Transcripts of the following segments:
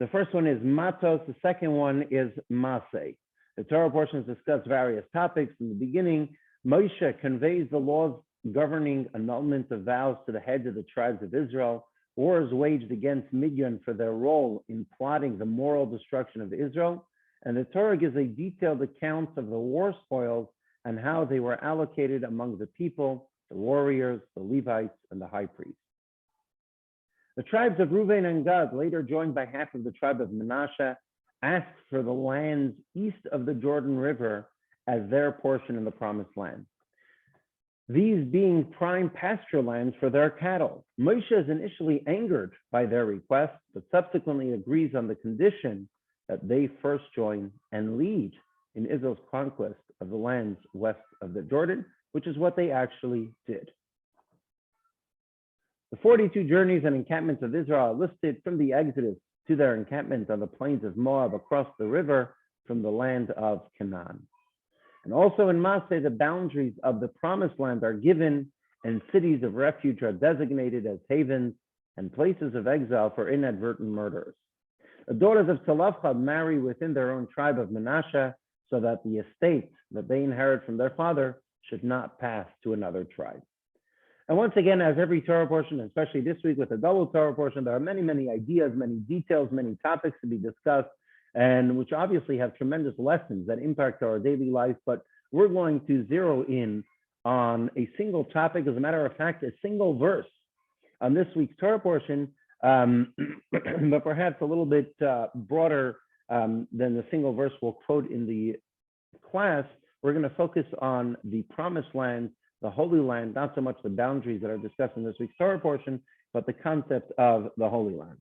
The first one is Matos. The second one is Maasei. The Torah portions discuss various topics. In the beginning, Moshe conveys the laws governing annulment of vows to the heads of the tribes of Israel. Wars waged against Midian for their role in plotting the moral destruction of Israel. And the Torah gives a detailed account of the war spoils and how they were allocated among the people, the warriors, the Levites, and the high priests. The tribes of Reuven and Gad, later joined by half of the tribe of Manasseh, asked for the lands east of the Jordan River as their portion in the promised land. These being prime pasture lands for their cattle. Moshe is initially angered by their request, but subsequently agrees on the condition that they first join and lead in Israel's conquest of the lands west of the Jordan, which is what they actually did. The 42 journeys and encampments of Israel are listed from the Exodus to their encampment on the plains of Moab across the river from the land of Canaan. And also in Maasei, the boundaries of the promised land are given, and cities of refuge are designated as havens and places of exile for inadvertent murderers. The daughters of Tzalafchad marry within their own tribe of Manasseh so that the estate that they inherit from their father should not pass to another tribe. And once again, as every Torah portion, especially this week with a double Torah portion, there are many, many ideas, many details, many topics to be discussed, and which obviously have tremendous lessons that impact our daily life. But we're going to zero in on a single topic, as a matter of fact, a single verse on this week's Torah portion, but perhaps a little bit broader than the single verse we'll quote in the class. We're going to focus on the promised land, the Holy Land, not so much the boundaries that are discussed in this week's Torah portion, but the concept of the Holy Land.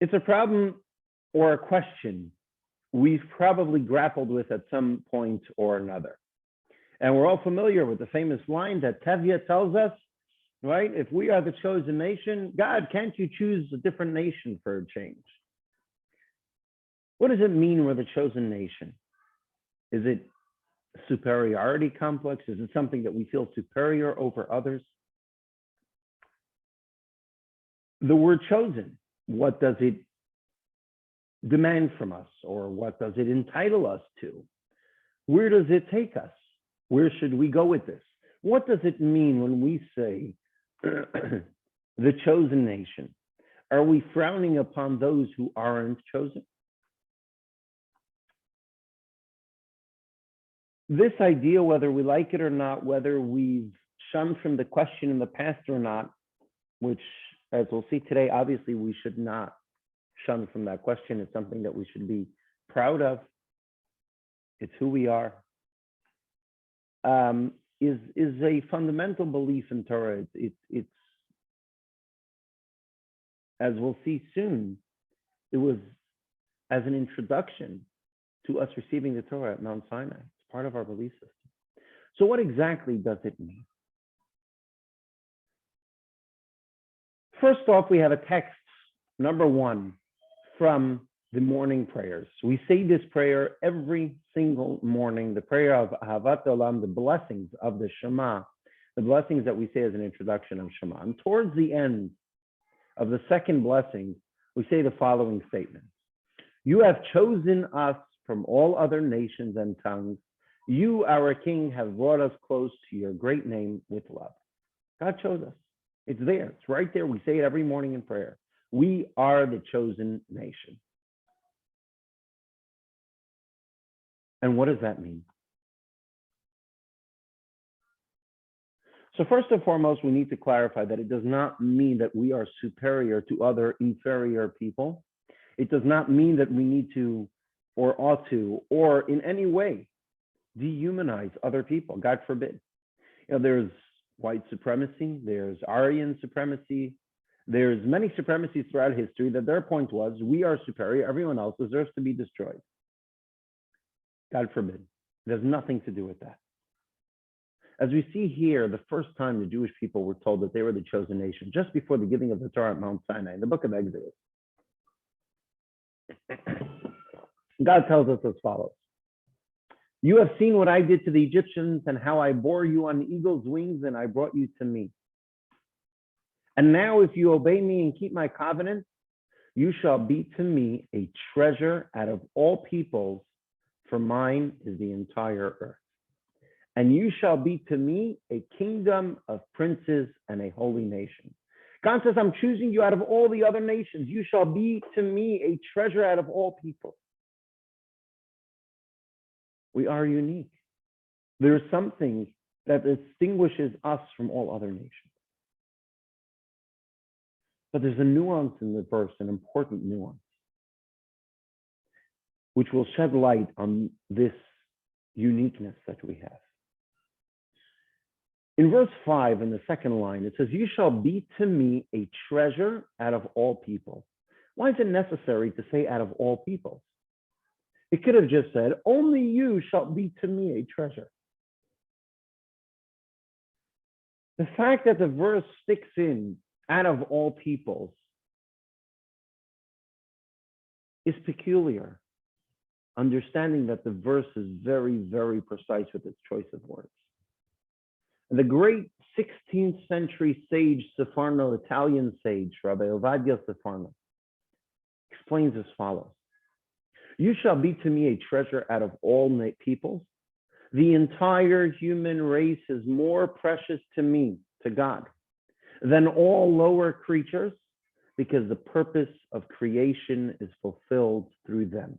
It's a problem or a question we've probably grappled with at some point or another. And we're all familiar with the famous line that Tevye tells us, right? If we are the chosen nation, God, can't you choose a different nation for a change? What does it mean we're the chosen nation? Is it a superiority complex? Is it something that we feel superior over others? The word chosen, what does it demand from us, or what does it entitle us to? Where does it take us? Where should we go with this? What does it mean when we say the chosen nation? Are we frowning upon those who aren't chosen? This idea, whether we like it or not, whether we've shunned from the question in the past or not, which, as we'll see today, obviously we should not shun from that question. It's something that we should be proud of. It's who we are. Is a fundamental belief in Torah. It's as we'll see soon, it was as an introduction to us receiving the Torah at Mount Sinai. It's part of our belief system. So what exactly does it mean? First off, we have a text, number one, from the morning prayers. We say this prayer every single morning, the prayer of Ahavat Olam, the blessings of the Shema, the blessings that we say as an introduction of Shema. And towards the end of the second blessing, we say the following statement. You have chosen us from all other nations and tongues. You, our King, have brought us close to your great name with love. God chose us. It's there. It's right there. We say it every morning in prayer. We are the chosen nation. And what does that mean? So first and foremost, we need to clarify that it does not mean that we are superior to other inferior people. It does not mean that we need to or ought to or in any way dehumanize other people. God forbid. There's white supremacy, there's Aryan supremacy, there's many supremacies throughout history that their point was, we are superior, everyone else deserves to be destroyed. God forbid. It has nothing to do with that. As we see here, the first time the Jewish people were told that they were the chosen nation, just before the giving of the Torah at Mount Sinai, in the book of Exodus, God tells us as follows. You have seen what I did to the Egyptians and how I bore you on eagle's wings and I brought you to me. And now if you obey me and keep my covenant, you shall be to me a treasure out of all peoples, for mine is the entire earth. And you shall be to me a kingdom of princes and a holy nation. God says, I'm choosing you out of all the other nations. You shall be to me a treasure out of all people. We are unique. There's something that distinguishes us from all other nations. But there's a nuance in the verse, an important nuance, which will shed light on this uniqueness that we have. In verse 5, in the second line, it says, you shall be to me a treasure out of all people. Why is it necessary to say out of all people? It could have just said, only you shall be to me a treasure. The fact that the verse sticks in out of all peoples is peculiar, understanding that the verse is very, very precise with its choice of words. And the great 16th century sage, Sepharno, Italian sage, Rabbi Ovadia Sepharno, explains as follows. You shall be to me a treasure out of all peoples. The entire human race is more precious to me, to God, than all lower creatures, because the purpose of creation is fulfilled through them.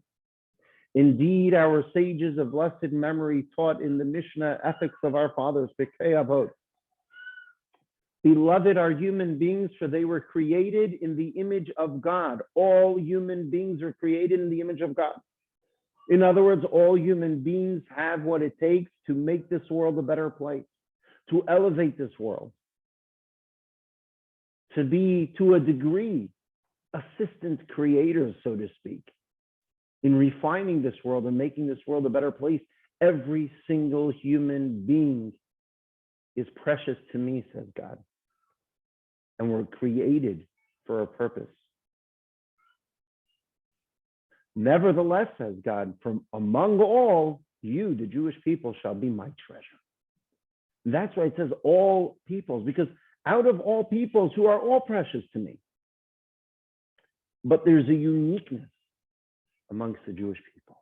Indeed, our sages of blessed memory taught in the Mishnah ethics of our fathers, Pirkei Avot, beloved are human beings, for they were created in the image of God. All human beings are created in the image of God. In other words, all human beings have what it takes to make this world a better place, to elevate this world, to be, to a degree, assistant creators, so to speak, in refining this world and making this world a better place. Every single human being is precious to me, says God. And we're created for a purpose. Nevertheless, says God, from among all, you, the Jewish people, shall be my treasure. And that's why it says all peoples, because out of all peoples who are all precious to me. But there's a uniqueness amongst the Jewish people.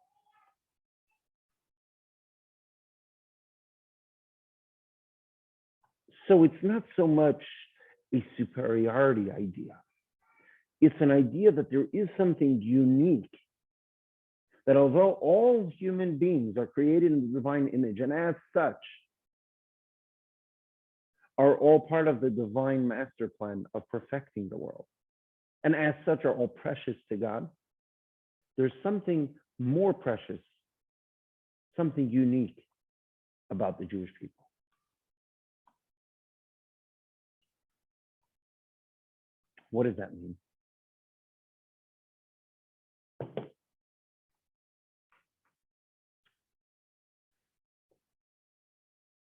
So it's not so much a superiority idea. It's an idea that there is something unique, that although all human beings are created in the divine image, and as such, are all part of the divine master plan of perfecting the world, and as such are all precious to God, there's something more precious, something unique about the Jewish people. What does that mean?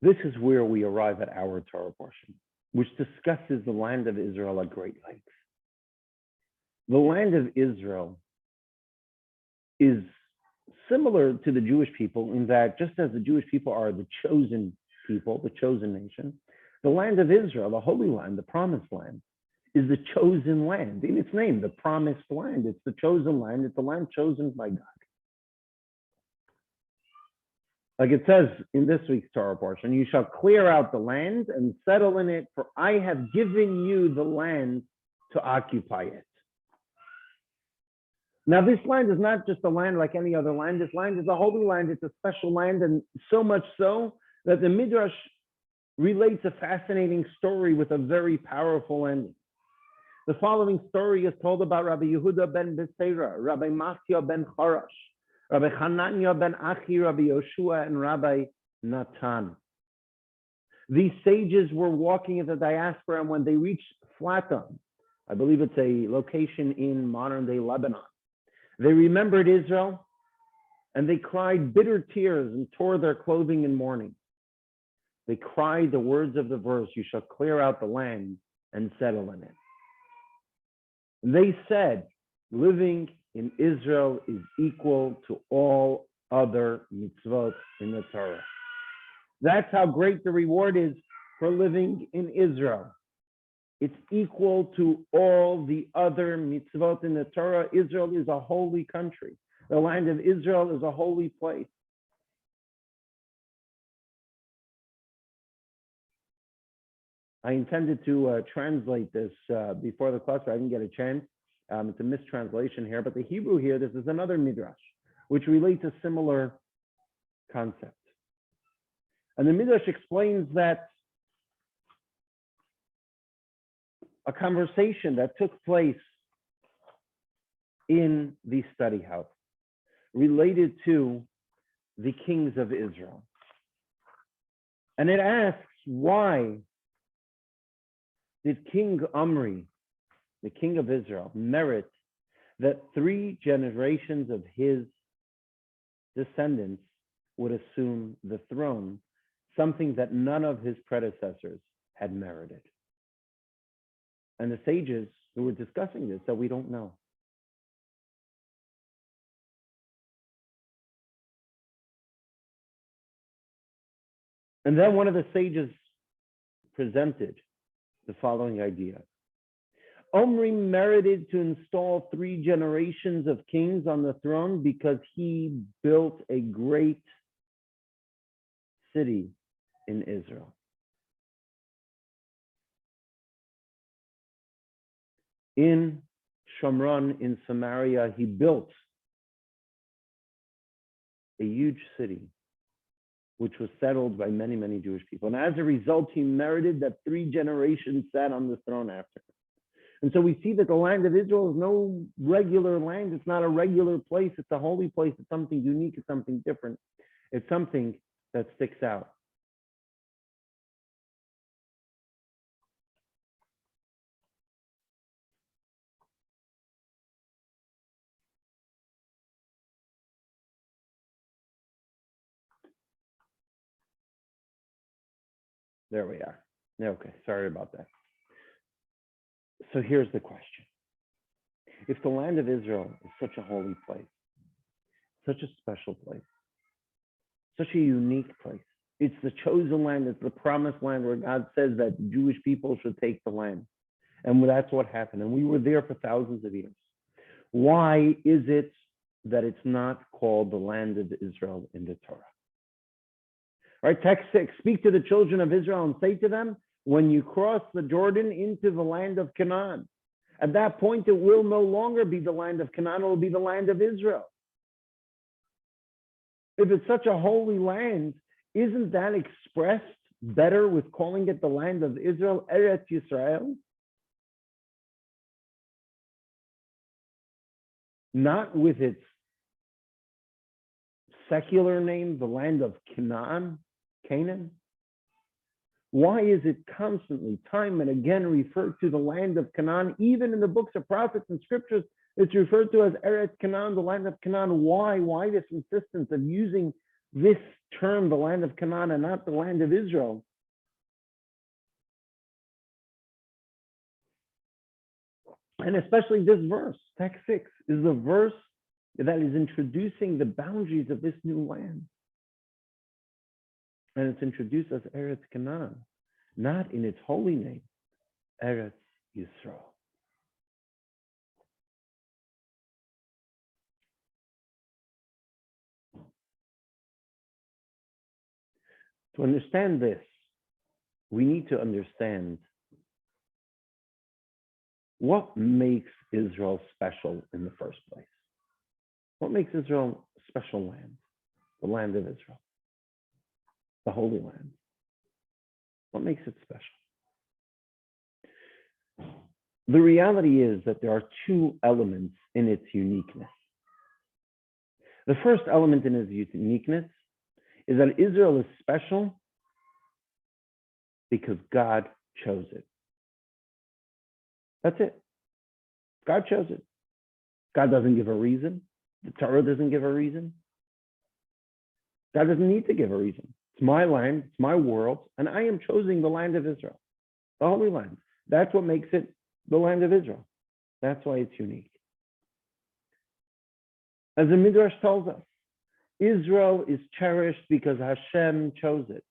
This is where we arrive at our Torah portion, which discusses the land of Israel at great length. The land of Israel is similar to the Jewish people in that just as the Jewish people are the chosen people, the chosen nation, the land of Israel, the Holy Land, the Promised Land, is the chosen land. In its name, the Promised Land. It's the chosen land. It's the land chosen by God. Like it says in this week's Torah portion, you shall clear out the land and settle in it, for I have given you the land to occupy it. Now, this land is not just a land like any other land. This land is a holy land. It's a special land, and so much so that the Midrash relates a fascinating story with a very powerful ending. The following story is told about Rabbi Yehuda ben Beseira, Rabbi Maasei ben Chorash, Rabbi Hanania ben Achi, Rabbi Yoshua, and Rabbi Natan. These sages were walking in the diaspora, and when they reached Flatam, I believe it's a location in modern-day Lebanon, they remembered Israel, and they cried bitter tears and tore their clothing in mourning. They cried the words of the verse, you shall clear out the land and settle in it. And they said, living in Israel is equal to all other mitzvot in the Torah. That's how great the reward is for living in Israel. It's equal to all the other mitzvot in the Torah. Israel is a holy country. The land of Israel is a holy place. I intended to translate this before the class, but I didn't get a chance. It's a mistranslation here, but the Hebrew here, this is another midrash, which relates a similar concept. And the midrash explains that a conversation that took place in the study house related to the kings of Israel. And it asks, why did King Omri, the king of Israel, merit that 3 generations of his descendants would assume the throne, something that none of his predecessors had merited? And the sages who were discussing this said, we don't know. And then one of the sages presented the following idea. Omri merited to install 3 generations of kings on the throne because he built a great city in Israel. In Shomron, in Samaria, he built a huge city, which was settled by many, many Jewish people. And as a result, he merited that 3 generations sat on the throne after him. And so we see that the land of Israel is no regular land. It's not a regular place. It's a holy place. It's something unique. It's something different. It's something that sticks out. There we are. Okay, sorry about that. So here's the question. If the land of Israel is such a holy place, such a special place, such a unique place, it's the chosen land, it's the promised land where God says that Jewish people should take the land. And that's what happened. And we were there for thousands of years. Why is it that it's not called the land of Israel in the Torah? All right, text 6, speak to the children of Israel and say to them, when you cross the Jordan into the land of Canaan, at that point it will no longer be the land of Canaan, it will be the land of Israel. If it's such a holy land, isn't that expressed better with calling it the land of Israel, Eretz Yisrael? Not with its secular name, the land of Canaan. Why is it constantly, time and again, referred to the land of Canaan? Even in the books of prophets and scriptures, it's referred to as Eretz Canaan, the land of Canaan. Why? Why this insistence of using this term, the land of Canaan, and not the land of Israel? And especially this verse, text 6, is the verse that is introducing the boundaries of this new land. And it's introduced as Eretz Canaan, not in its holy name, Eretz Yisrael. To understand this, we need to understand what makes Israel special in the first place. What makes Israel a special land? The land of Israel. The Holy Land. What makes it special? The reality is that there are 2 elements in its uniqueness. The first element in its uniqueness is that Israel is special because God chose it. That's it. God chose it. God doesn't give a reason. The Torah doesn't give a reason. God doesn't need to give a reason. It's my land, it's my world, and I am choosing the land of Israel, the Holy Land. That's what makes it the land of Israel. That's why it's unique. As the Midrash tells us, Israel is cherished because Hashem chose it.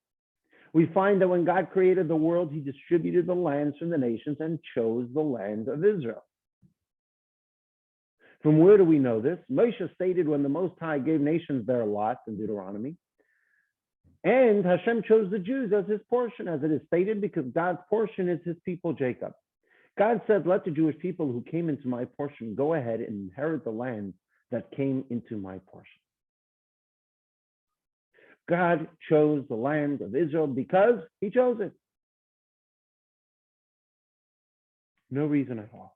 We find that when God created the world, he distributed the lands from the nations and chose the land of Israel. From where do we know this? Moshe stated when the Most High gave nations their lots in Deuteronomy, and Hashem chose the Jews as his portion, as it is stated, because God's portion is his people, Jacob. God said, let the Jewish people who came into my portion go ahead and inherit the land that came into my portion. God chose the land of Israel because he chose it. No reason at all.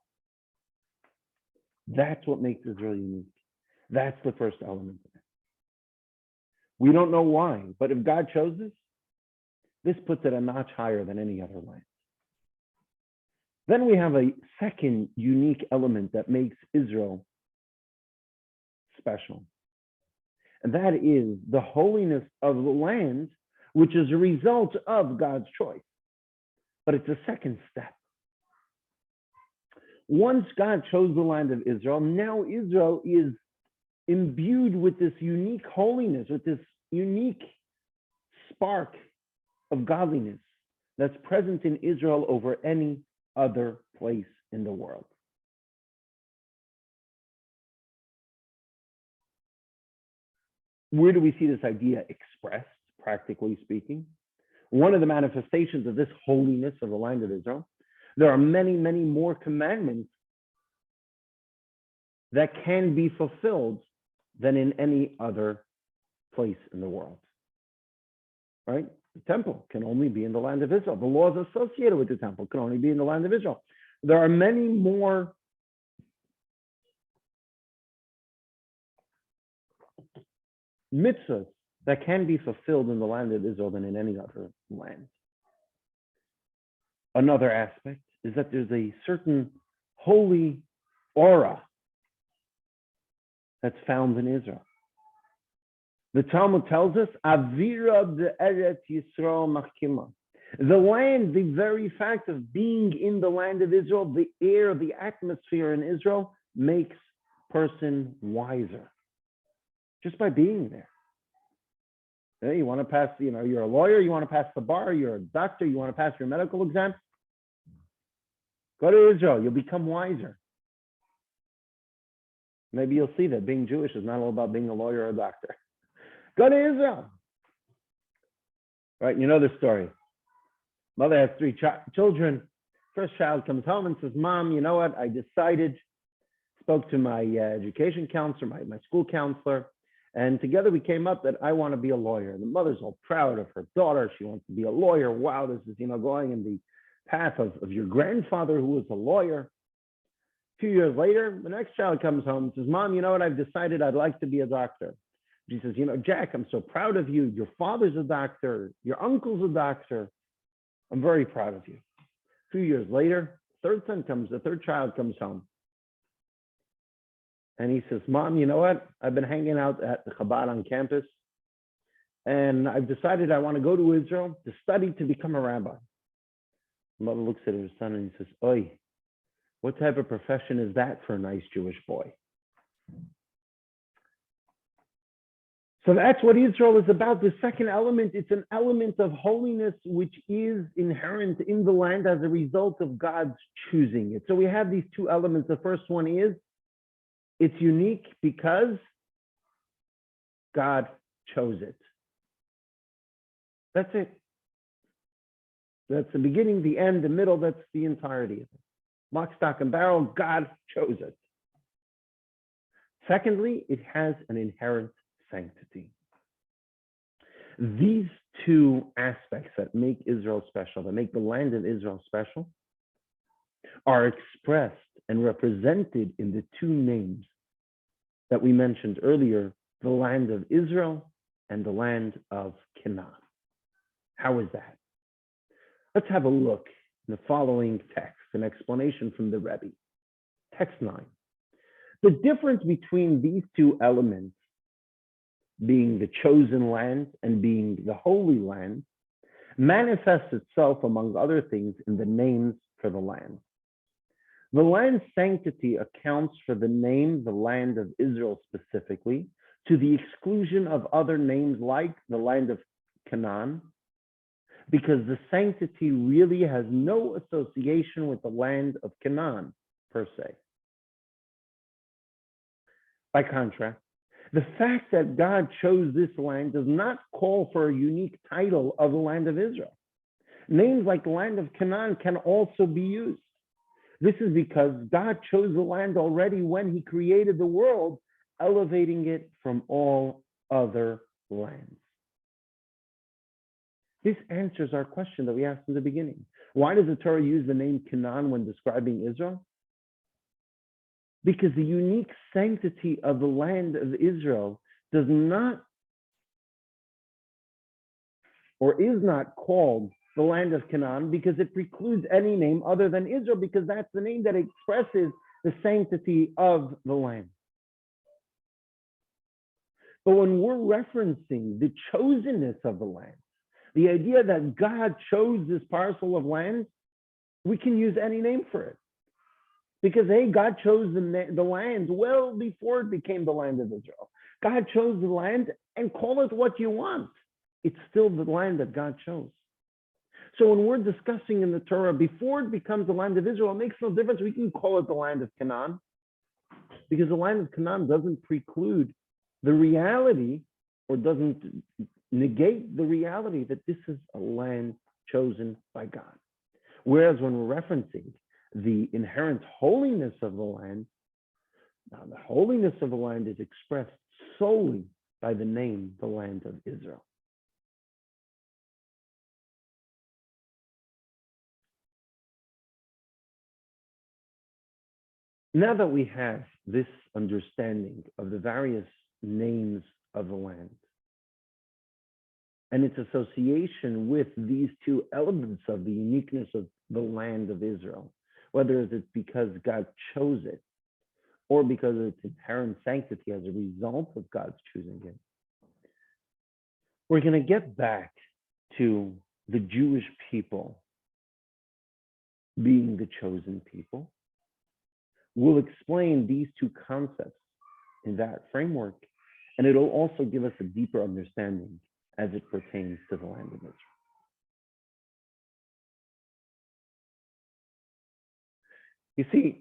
That's what makes Israel unique. That's the first element of it. We don't know why, but if God chose this puts it a notch higher than any other land. Then we have a second unique element that makes Israel special. And that is the holiness of the land, which is a result of God's choice. But it's a second step. Once God chose the land of Israel, now Israel is imbued with this unique holiness, with this unique spark of godliness that's present in Israel over any other place in the world. Where do we see this idea expressed, practically speaking? One of the manifestations of this holiness of the land of Israel, there are many, many more commandments that can be fulfilled than in any other place in the world, right? The temple can only be in the land of Israel. The laws associated with the temple can only be in the land of Israel. There are many more mitzvahs that can be fulfilled in the land of Israel than in any other land. Another aspect is that there's a certain holy aura that's found in Israel. The Talmud tells us, Avira be'eretz Yisrael machkima. The land, the very fact of being in the land of Israel, the air, the atmosphere in Israel makes person wiser. Just by being there. Okay, you want to pass, you're a lawyer, you want to pass the bar, you're a doctor, you want to pass your medical exam. Go to Israel, you'll become wiser. Maybe you'll see that being Jewish is not all about being a lawyer or a doctor. Go to Israel. Right, you know the story. Mother has 3 children. First child comes home and says, Mom, you know what? I decided, spoke to my education counselor, my school counselor, and together we came up that I want to be a lawyer. The mother's all proud of her daughter. She wants to be a lawyer. Wow, this is, going in the path of your grandfather who was a lawyer. 2 years later, the next child comes home and says, Mom, you know what? I've decided I'd like to be a doctor. She says, Jack, I'm so proud of you. Your father's a doctor. Your uncle's a doctor. I'm very proud of you. 2 years later, the third child comes home. And he says, Mom, you know what? I've been hanging out at the Chabad on campus. And I've decided I want to go to Israel to study to become a rabbi. The mother looks at her son and he says, Oi, what type of profession is that for a nice Jewish boy? So that's what Israel is about. The second element, it's an element of holiness which is inherent in the land as a result of God's choosing it. So we have these 2 elements. The first one is it's unique because God chose it. That's it. That's the beginning, the end, the middle. That's the entirety of it. Lock, stock, and barrel, God chose it. Secondly, it has an inherent sanctity. These 2 aspects that make Israel special, that make the land of Israel special, are expressed and represented in the 2 names that we mentioned earlier, the land of Israel and the land of Canaan. How is that? Let's have a look in the following text, an explanation from the Rebbe. Text 9. The difference between these 2 elements, being the chosen land and being the holy land, manifests itself, among other things, in the names for the land. The land's sanctity accounts for the name, the land of Israel specifically, to the exclusion of other names like the land of Canaan, because the sanctity really has no association with the land of Canaan per se. By contrast, the fact that God chose this land does not call for a unique title of the land of Israel. Names like the land of Canaan can also be used. This is because God chose the land already when he created the world, elevating it from all other lands. This answers our question that we asked in the beginning. Why does the Torah use the name Canaan when describing Israel? Because the unique sanctity of the land of Israel does not, or is not called the land of Canaan, because it precludes any name other than Israel, because that's the name that expresses the sanctity of the land. But when we're referencing the chosenness of the land, the idea that God chose this parcel of land, we can use any name for it. Because, hey, God chose the land well before it became the land of Israel. God chose the land, and call it what you want. It's still the land that God chose. So when we're discussing in the Torah, before it becomes the land of Israel, it makes no difference. We can call it the land of Canaan, because the land of Canaan doesn't preclude the reality, or doesn't negate the reality that this is a land chosen by God. Whereas when we're referencing the inherent holiness of the land, now the holiness of the land is expressed solely by the name, the land of Israel. Now that we have this understanding of the various names of the land and its association with these two elements of the uniqueness of the land of Israel, whether it's because God chose it or because of its inherent sanctity as a result of God's choosing it, we're going to get back to the Jewish people being the chosen people. We'll explain these two concepts in that framework, and it'll also give us a deeper understanding as it pertains to the land of Israel. You see,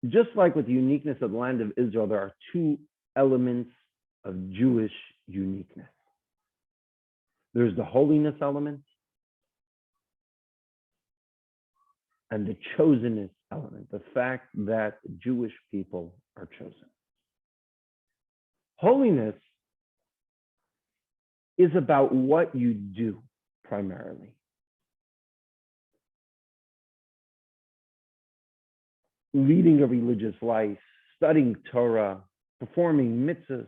just like with the uniqueness of the land of Israel, there are two elements of Jewish uniqueness. There's the holiness element and the chosenness element, the fact that Jewish people are chosen. Holiness is about what you do primarily. Leading a religious life, studying Torah, performing mitzvahs.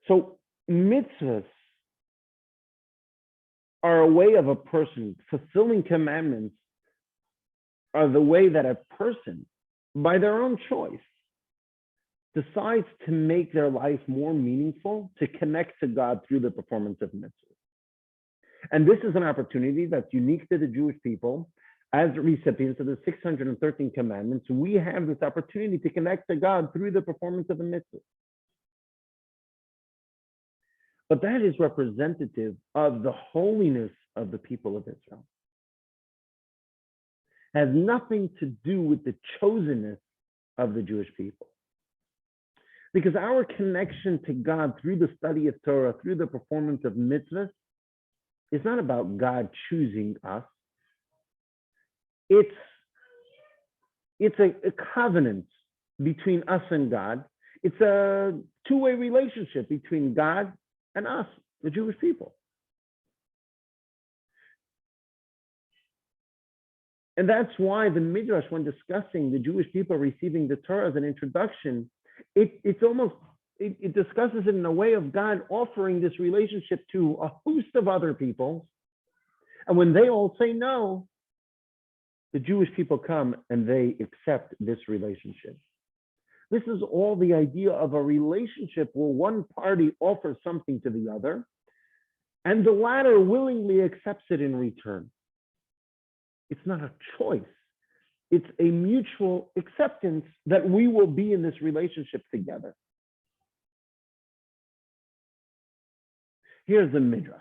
So mitzvahs are a way of a person fulfilling commandments, are the way that a person, by their own choice, decides to make their life more meaningful, to connect to God through the performance of mitzvahs. And this is an opportunity that's unique to the Jewish people. As recipients of the 613 commandments, we have this opportunity to connect to God through the performance of a mitzvah. But that is representative of the holiness of the people of Israel. It has nothing to do with the chosenness of the Jewish people. Because our connection to God through the study of Torah, through the performance of mitzvahs, is not about God choosing us. It's a covenant between us and God. It's a two-way relationship between God and us, the Jewish people. And that's why the Midrash, when discussing the Jewish people receiving the Torah as an introduction, it discusses it in a way of God offering this relationship to a host of other peoples. And when they all say no, the Jewish people come and they accept this relationship. This is all the idea of a relationship where one party offers something to the other, and the latter willingly accepts it in return. It's not a choice. It's a mutual acceptance that we will be in this relationship together. Here's the Midrash.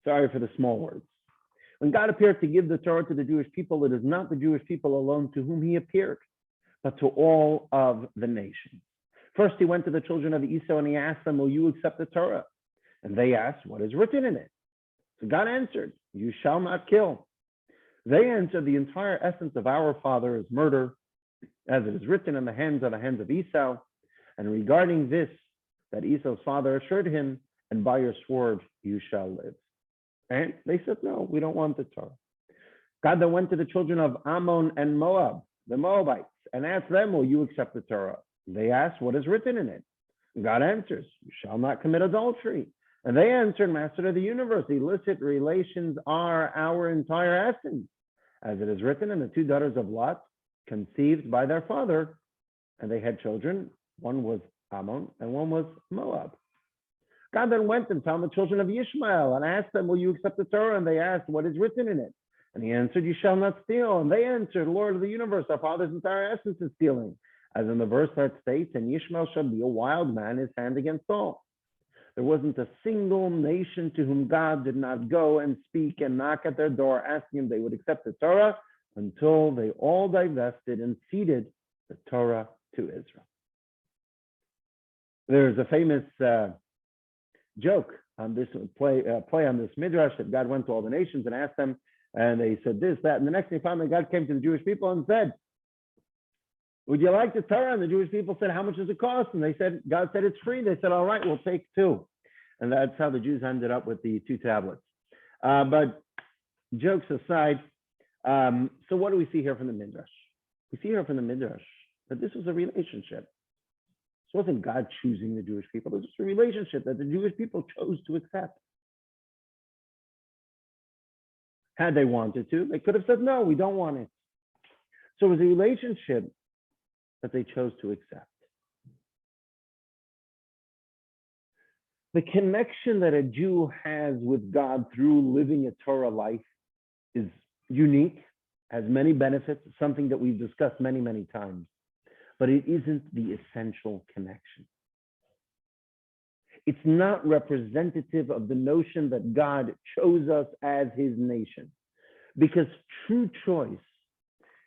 Sorry for the small words. When God appeared to give the Torah to the Jewish people, it is not the Jewish people alone to whom he appeared, but to all of the nations. First, he went to the children of Esau and he asked them, will you accept the Torah? And they asked, what is written in it? So God answered, you shall not kill. They answered, the entire essence of our father is murder, as it is written in the hands of Esau. And regarding this, that Esau's father assured him, and by your sword you shall live. And they said, no, we don't want the Torah. God then went to the children of Ammon and Moab, the Moabites, and asked them, will you accept the Torah? They asked, what is written in it? And God answers, you shall not commit adultery. And they answered, Master of the universe, illicit relations are our entire essence. As it is written in the two daughters of Lot, conceived by their father, and they had children. One was Ammon and one was Moab. God then went and found the children of Ishmael and asked them, will you accept the Torah? And they asked, what is written in it? And he answered, you shall not steal. And they answered, Lord of the universe, our father's entire essence is stealing. As in the verse that states, and Ishmael shall be a wild man, his hand against all. There wasn't a single nation to whom God did not go and speak and knock at their door, asking them they would accept the Torah, until they all divested and ceded the Torah to Israel. There's a famous joke on this play on this midrash that God went to all the nations and asked them, and they said this, that, and the next thing finally God came to the Jewish people and said, would you like the Torah? And the Jewish people said, how much does it cost? And they said, God said it's free. They said, all right, we'll take two. And that's how the Jews ended up with the 2 tablets. But jokes aside, so what do we see here from the midrash? We see here from the midrash that this was a relationship. This wasn't God choosing the Jewish people. It was just a relationship that the Jewish people chose to accept. Had they wanted to, they could have said, no, we don't want it. So it was a relationship that they chose to accept. The connection that a Jew has with God through living a Torah life is unique, has many benefits, something that we've discussed many, many times, but it isn't the essential connection. It's not representative of the notion that God chose us as his nation, because true choice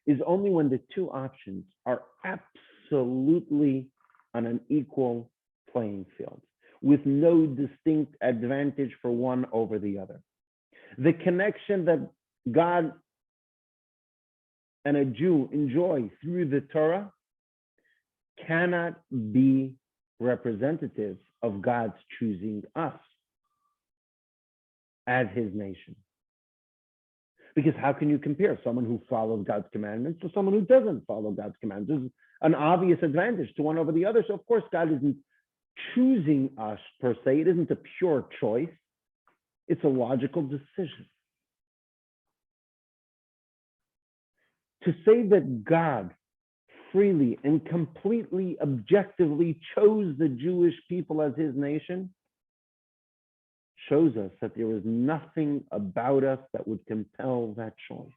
is only when the two options are absolutely on an equal playing field, with no distinct advantage for one over the other. The connection that God and a Jew enjoy through the Torah cannot be representative of God's choosing us as his nation. Because how can you compare someone who follows God's commandments to someone who doesn't follow God's commandments? There's an obvious advantage to one over the other. So of course, God isn't choosing us per se. It isn't a pure choice. It's a logical decision. To say that God freely and completely objectively chose the Jewish people as his nation shows us that there is nothing about us that would compel that choice.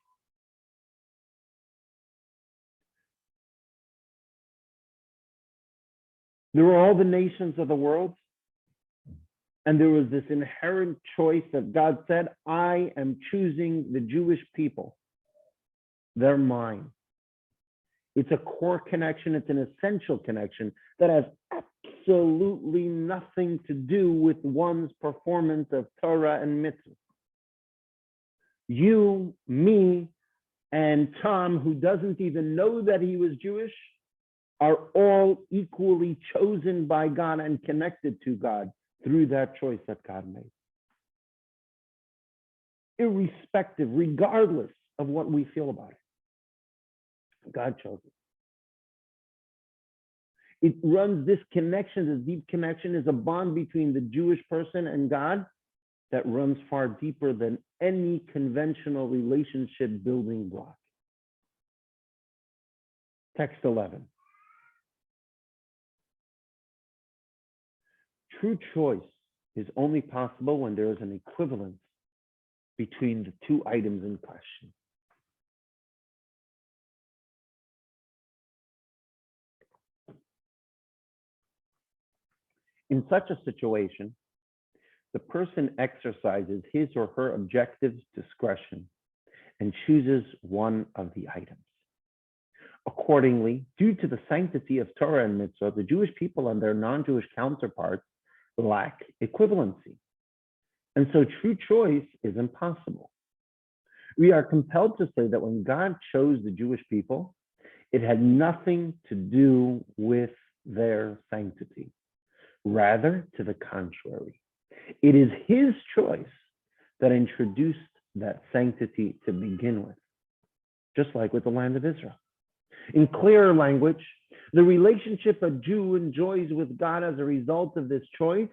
There were all the nations of the world, and there was this inherent choice that God said, I am choosing the Jewish people. They're mine. It's a core connection. It's an essential connection that has absolutely nothing to do with one's performance of Torah and mitzvah. You, me, and Tom, who doesn't even know that he was Jewish, are all equally chosen by God and connected to God through that choice that God made. Irrespective, regardless of what we feel about it. God chose it. It runs this connection, this deep connection is a bond between the Jewish person and God that runs far deeper than any conventional relationship building block. Text 11. True choice is only possible when there is an equivalence between the two items in question. In such a situation, the person exercises his or her objective discretion and chooses one of the items. Accordingly, due to the sanctity of Torah and Mitzvah, the Jewish people and their non-Jewish counterparts lack equivalency. And so true choice is impossible. We are compelled to say that when God chose the Jewish people, it had nothing to do with their sanctity. Rather, to the contrary. It is his choice that introduced that sanctity to begin with, just like with the land of Israel. In clearer language, the relationship a Jew enjoys with God as a result of this choice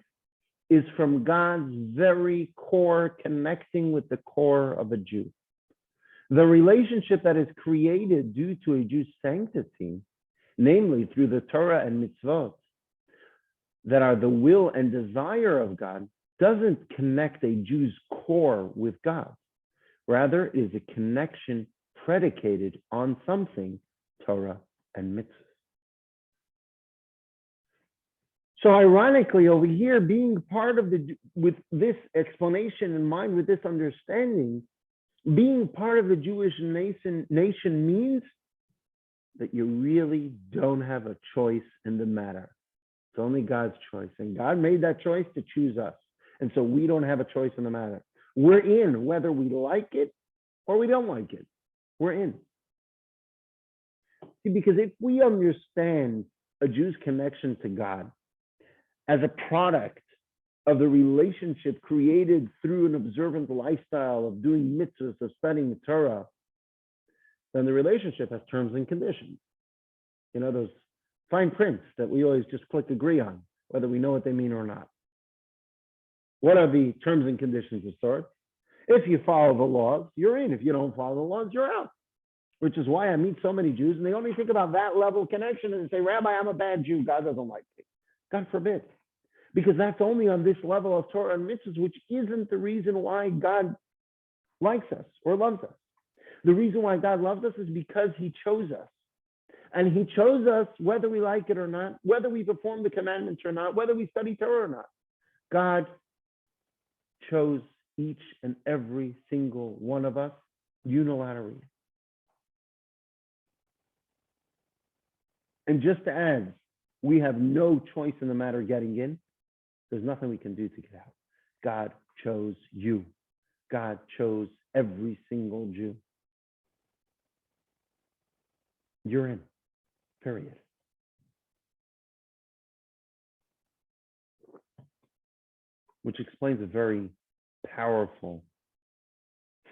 is from God's very core, connecting with the core of a Jew. The relationship that is created due to a Jew's sanctity, namely through the Torah and mitzvot, that are the will and desire of God, doesn't connect a Jew's core with God. Rather, it is a connection predicated on something, Torah and mitzvah. So ironically, over here, being part of with this explanation in mind, with this understanding, being part of the Jewish nation means that you really don't have a choice in the matter. It's only God's choice. And God made that choice to choose us. And so we don't have a choice in the matter. We're in, whether we like it or we don't like it. We're in. See, because if we understand a Jew's connection to God as a product of the relationship created through an observant lifestyle of doing mitzvahs, of studying the Torah, then the relationship has terms and conditions. You know, those fine prints that we always just click agree on, whether we know what they mean or not. What are the terms and conditions of sorts? If you follow the laws, you're in. If you don't follow the laws, you're out. Which is why I meet so many Jews, and they only think about that level of connection and they say, Rabbi, I'm a bad Jew. God doesn't like me. God forbid. Because that's only on this level of Torah and mitzvahs, which isn't the reason why God likes us or loves us. The reason why God loves us is because he chose us. And he chose us whether we like it or not, whether we perform the commandments or not, whether we study Torah or not. God chose each and every single one of us unilaterally. And just to add, we have no choice in the matter getting in. There's nothing we can do to get out. God chose you. God chose every single Jew. You're in, period. Which explains a very powerful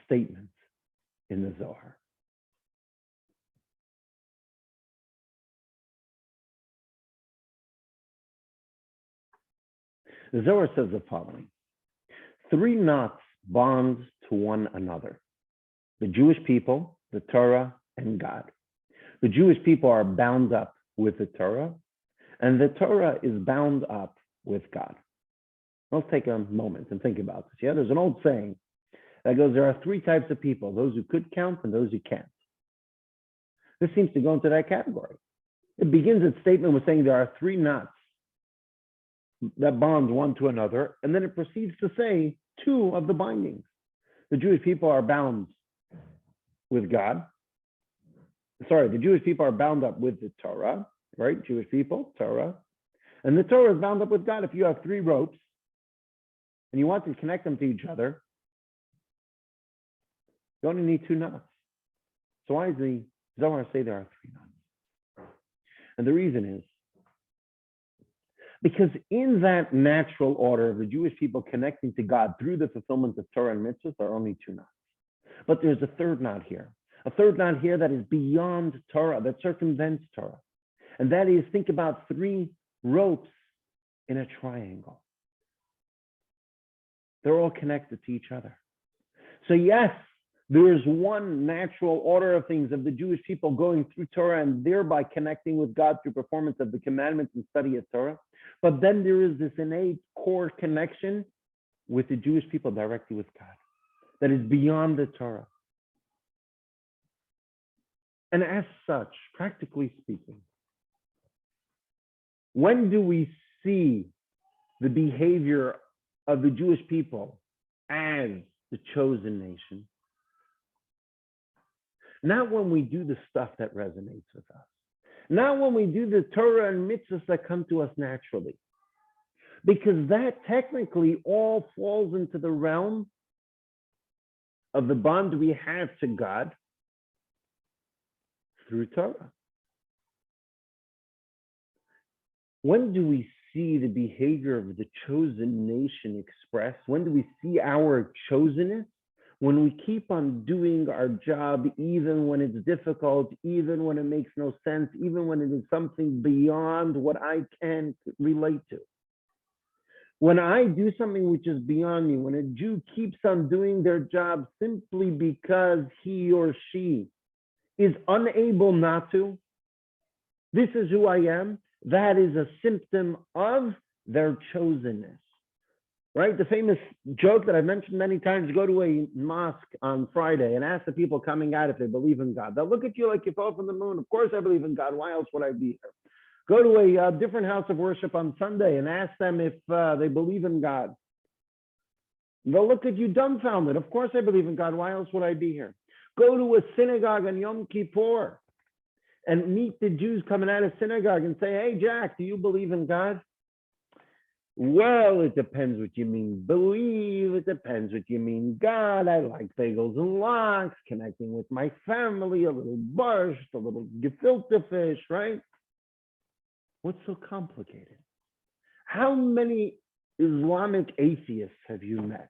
statement in the Zohar. The Zohar says the following: 3 knots bond to one another: the Jewish people, the Torah, and God. The Jewish people are bound up with the Torah, and the Torah is bound up with God. Let's take a moment and think about this. Yeah, there's an old saying that goes, there are 3 types of people: those who could count and those who can't. This seems to go into that category. It begins its statement with saying there are 3 knots that bond one to another, and then it proceeds to say 2 of the bindings. The Jewish people are bound with God. Sorry, the Jewish people are bound up with the Torah, right? Jewish people, Torah. And the Torah is bound up with God. If you have 3 ropes and you want to connect them to each other, you only need 2 knots. So why does the Zohar say there are 3 knots? And the reason is because in that natural order of the Jewish people connecting to God through the fulfillment of Torah and mitzvahs, there are only 2 knots. But there's a 3rd knot here. A 3rd knot here that is beyond Torah, that circumvents Torah. And that is, think about 3 ropes in a triangle. They're all connected to each other. So yes, there is one natural order of things of the Jewish people going through Torah and thereby connecting with God through performance of the commandments and study of Torah. But then there is this innate core connection with the Jewish people directly with God. that is beyond the Torah. And as such, practically speaking, when do we see the behavior of the Jewish people as the chosen nation? Not when we do the stuff that resonates with us. Not when we do the Torah and mitzvahs that come to us naturally. Because that technically all falls into the realm of the bond we have to God through Torah. When do we see the behavior of the chosen nation expressed? When do we see our chosenness? When we keep on doing our job, even when it's difficult, even when it makes no sense, even when it is something beyond what I can relate to. When I do something which is beyond me, when a Jew keeps on doing their job simply because he or she is unable not to, this is who I am, that is a symptom of their chosenness. Right? The famous joke that I've mentioned many times, go to a mosque on Friday and ask the people coming out if they believe in God. They'll look at you like you fell from the moon. Of course I believe in God. Why else would I be here? Go to a different house of worship on Sunday and ask them if they believe in God. They'll look at you dumbfounded. Of course I believe in God. Why else would I be here? Go to a synagogue on Yom Kippur and meet the Jews coming out of synagogue and say, hey, Jack, do you believe in God? Well, it depends what you mean believe. It depends what you mean God. I like bagels and lox, connecting with my family, a little borscht, a little gefilte fish, right? What's so complicated? How many Islamic atheists have you met?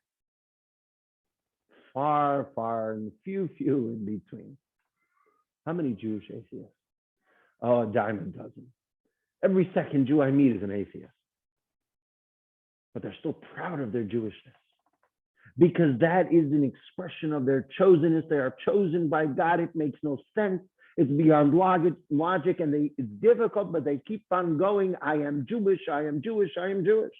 Far, far, and few in between. How many Jewish atheists? Oh, a dime a dozen. Every second Jew I meet is an atheist. But they're still proud of their Jewishness because that is an expression of their chosenness. They are chosen by God. It makes no sense. It's beyond logic, and it's difficult, but they keep on going. I am Jewish, I am Jewish, I am Jewish.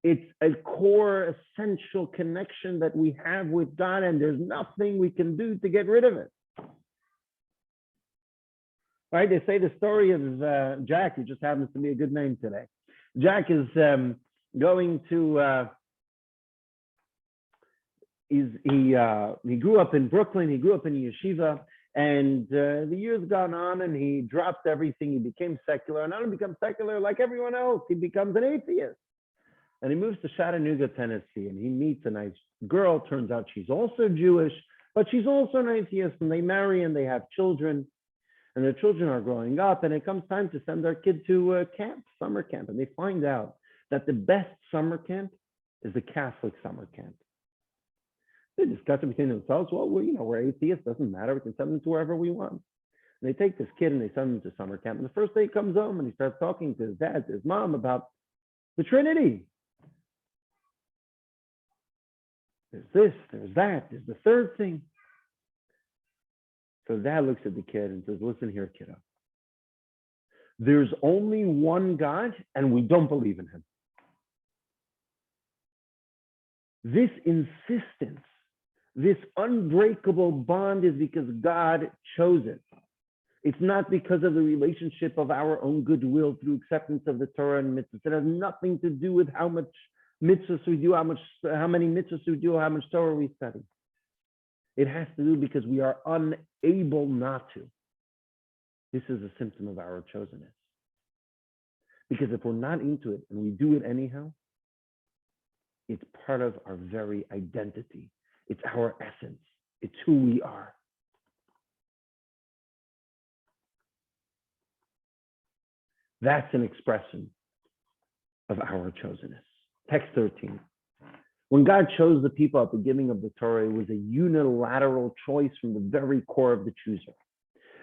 It's a core, essential connection that we have with God, and there's nothing we can do to get rid of it. Right? They say the story of Jack, who just happens to be a good name today. Jack is going to, he grew up in Brooklyn, he grew up in yeshiva, and the years gone on and he dropped everything, he became secular, and not only become secular like everyone else, he becomes an atheist. And he moves to Chattanooga, Tennessee, and he meets a nice girl. Turns out she's also Jewish, but she's also an atheist, and they marry and they have children. And their children are growing up, and it comes time to send their kid to camp, summer camp. And they find out that the best summer camp is the Catholic summer camp. They discuss it between themselves. Well, we're atheists, doesn't matter. We can send them to wherever we want. And they take this kid and they send him to summer camp. And the first day he comes home and he starts talking to his dad, to his mom about the Trinity. There's this, there's that, there's the third thing. So dad looks at the kid and says, listen here, kiddo. There's only one God, and we don't believe in him. This insistence, this unbreakable bond is because God chose it. It's not because of the relationship of our own goodwill through acceptance of the Torah and mitzvahs. It has nothing to do with how much mitzvahs we do, how many mitzvahs we do, how much Torah we study. It has to do because we are unable not to. This is a symptom of our chosenness. Because if we're not into it and we do it anyhow, it's part of our very identity. It's our essence. It's who we are. That's an expression of our chosenness. Text 13. When God chose the people at the beginning of the Torah, it was a unilateral choice from the very core of the chooser.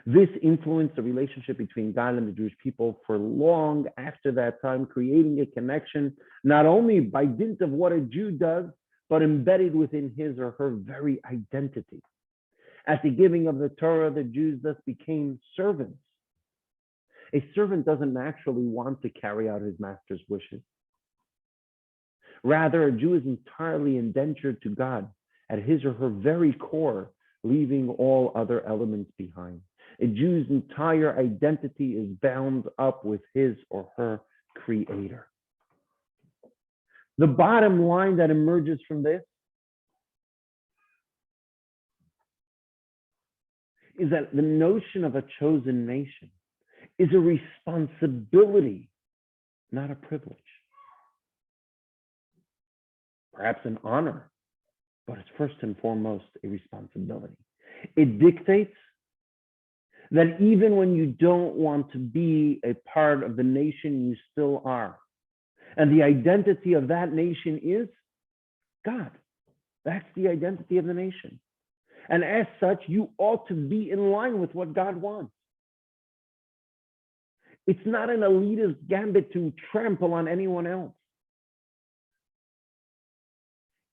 This influenced the relationship between God and the Jewish people for long after that time, creating a connection not only by dint of what a Jew does, but embedded within his or her very identity. At the giving of the Torah, the Jews thus became servants. A servant doesn't naturally want to carry out his master's wishes. Rather, a Jew is entirely indentured to God at his or her very core, leaving all other elements behind. A Jew's entire identity is bound up with his or her creator. The bottom line that emerges from this is that the notion of a chosen nation is a responsibility, not a privilege. Perhaps an honor, but it's first and foremost a responsibility. It dictates that even when you don't want to be a part of the nation, you still are. And the identity of that nation is God. That's the identity of the nation. And as such, you ought to be in line with what God wants. It's not an elitist gambit to trample on anyone else.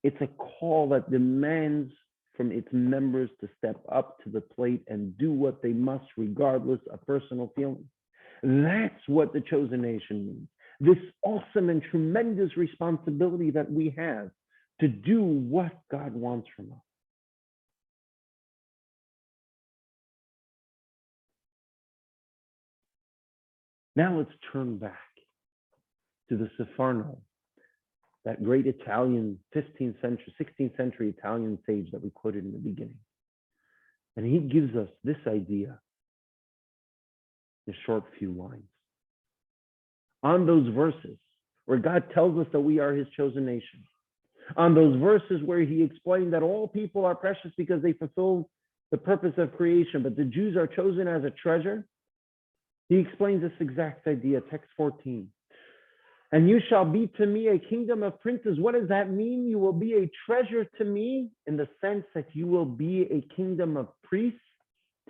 It's a call that demands from its members to step up to the plate and do what they must, regardless of personal feelings. That's what the chosen nation means. This awesome and tremendous responsibility that we have to do what God wants from us. Now let's turn back to the Sefarno, that great Italian 16th century Italian sage that we quoted in the beginning. And he gives us this idea in a short few lines. On those verses where God tells us that we are his chosen nation, on those verses where he explained that all people are precious because they fulfill the purpose of creation, but the Jews are chosen as a treasure, he explains this exact idea, text 14. And you shall be to me a kingdom of princes. What does that mean? You will be a treasure to me in the sense that you will be a kingdom of priests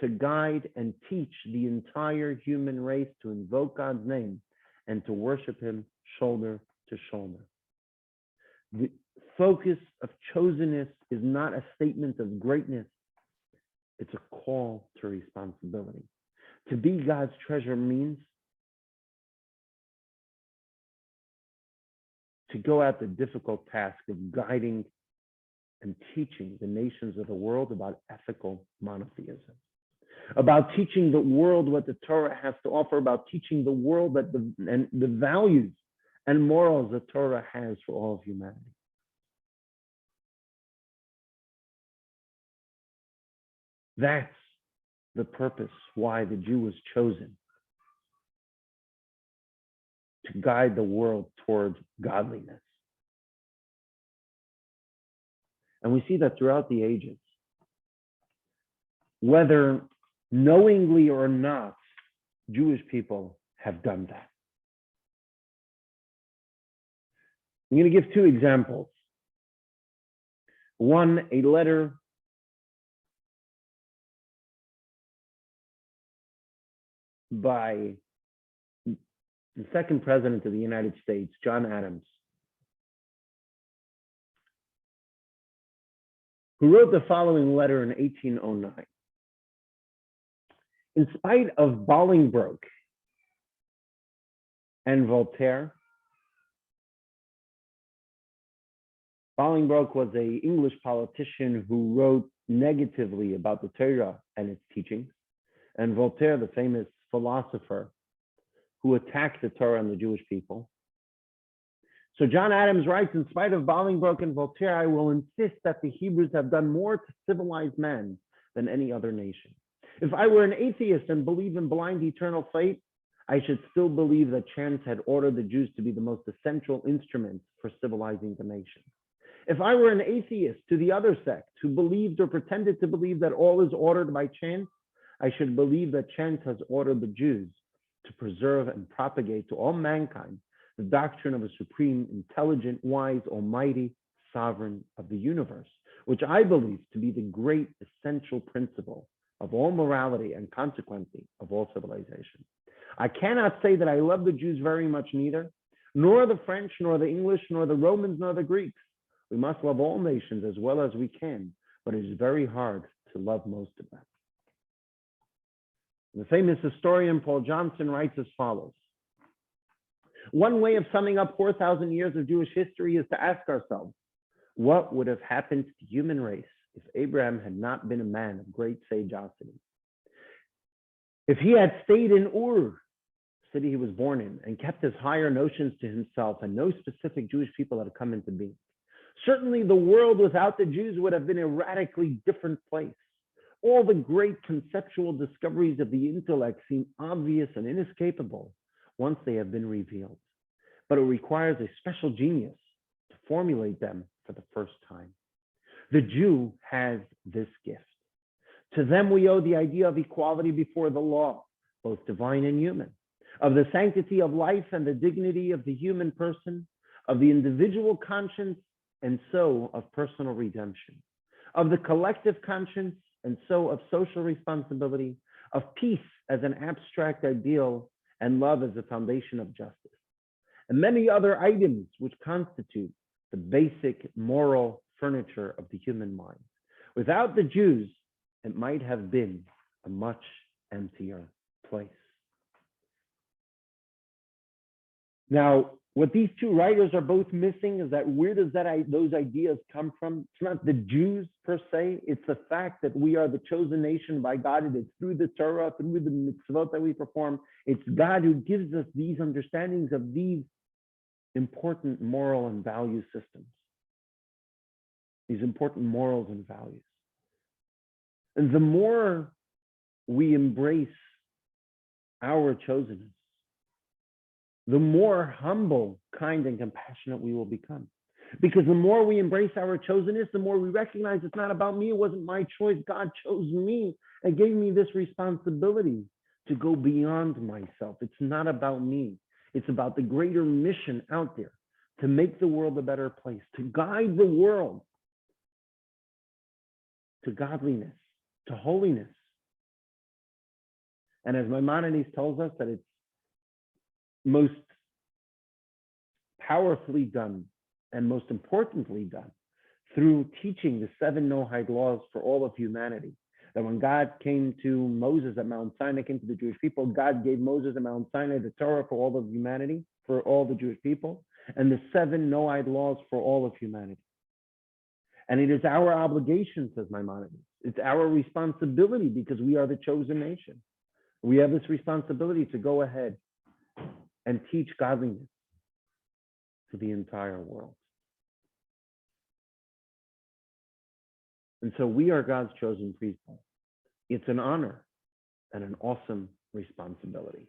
to guide and teach the entire human race to invoke God's name and to worship him shoulder to shoulder. The focus of chosenness is not a statement of greatness. It's a call to responsibility. To be God's treasure means to go at the difficult task of guiding and teaching the nations of the world about ethical monotheism, about teaching the world what the Torah has to offer, about teaching the world that the values and morals the Torah has for all of humanity. That's the purpose why the Jew was chosen, to guide the world towards godliness. And we see that throughout the ages, whether knowingly or not, Jewish people have done that. I'm going to give two examples. One, a letter by the second president of the United States, John Adams, who wrote the following letter in 1809. In spite of Bolingbroke and Voltaire, Bolingbroke was an English politician who wrote negatively about the Torah and its teachings, and Voltaire, the famous philosopher who attacked the Torah and the Jewish people. So John Adams writes, in spite of Bolingbroke and Voltaire, I will insist that the Hebrews have done more to civilize man than any other nation. If I were an atheist and believed in blind eternal fate, I should still believe that chance had ordered the Jews to be the most essential instrument for civilizing the nation. If I were an atheist to the other sect who believed or pretended to believe that all is ordered by chance, I should believe that chance has ordered the Jews to preserve and propagate to all mankind the doctrine of a supreme, intelligent, wise, almighty, sovereign of the universe, which I believe to be the great essential principle of all morality and consequently of all civilization. I cannot say that I love the Jews very much neither, nor the French, nor the English, nor the Romans, nor the Greeks. We must love all nations as well as we can, but it is very hard to love most of them. The famous historian Paul Johnson writes as follows. One way of summing up 4,000 years of Jewish history is to ask ourselves, what would have happened to the human race if Abraham had not been a man of great sagacity? If he had stayed in Ur, city he was born in, and kept his higher notions to himself, and no specific Jewish people had come into being, certainly the world without the Jews would have been a radically different place. All the great conceptual discoveries of the intellect seem obvious and inescapable once they have been revealed. But it requires a special genius to formulate them for the first time. The Jew has this gift. To them we owe the idea of equality before the law, both divine and human, of the sanctity of life and the dignity of the human person, of the individual conscience, and so of personal redemption, of the collective conscience, and so of social responsibility, of peace as an abstract ideal, and love as the foundation of justice, and many other items which constitute the basic moral furniture of the human mind. Without the Jews, it might have been a much emptier place. Now, what these two writers are both missing is that where does those ideas come from? It's not the Jews per se. It's the fact that we are the chosen nation by God. And it's through the Torah, through the mitzvot that we perform. It's God who gives us these understandings of these important moral and value systems. These important morals and values. And the more we embrace our chosenness, the more humble, kind, and compassionate we will become. Because the more we embrace our chosenness, the more we recognize it's not about me. It wasn't my choice. God chose me and gave me this responsibility to go beyond myself. It's not about me. It's about the greater mission out there to make the world a better place, to guide the world to godliness, to holiness. And as Maimonides tells us, that it's most powerfully done and most importantly done through teaching the 7 Noahide laws for all of humanity. That when God came to Moses at Mount Sinai, came to the Jewish people, God gave Moses at Mount Sinai the Torah for all of humanity, for all the Jewish people, and the 7 Noahide laws for all of humanity. And it is our obligation, says Maimonides. It's our responsibility because we are the chosen nation. We have this responsibility to go ahead and teach godliness to the entire world. And so we are God's chosen people. It's an honor and an awesome responsibility.